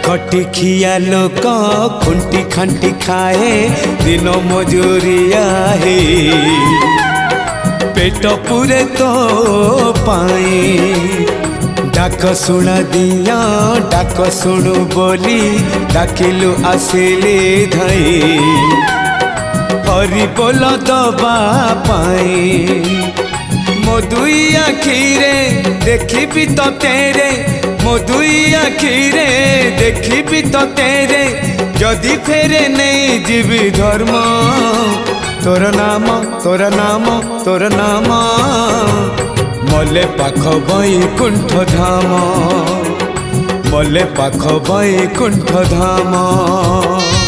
खटी खिया लोक खुंटी खंटी खाए दिन मजूरिया है पेट पूरे तो पाए डाक शुणा दिया डाक शुणु बोली डाकिलु आसिले धाई हरि बोल दबा पाए मो दुई आखिरे देखी तो तेरे मो दुई आखिरे देखी तो तेरे जदि फेरे नहीं जीवी धर्म तोर नाम तोर नाम तोर नाम मले पाख बैकुंठ धाम मले पाख बैकुंठ धाम।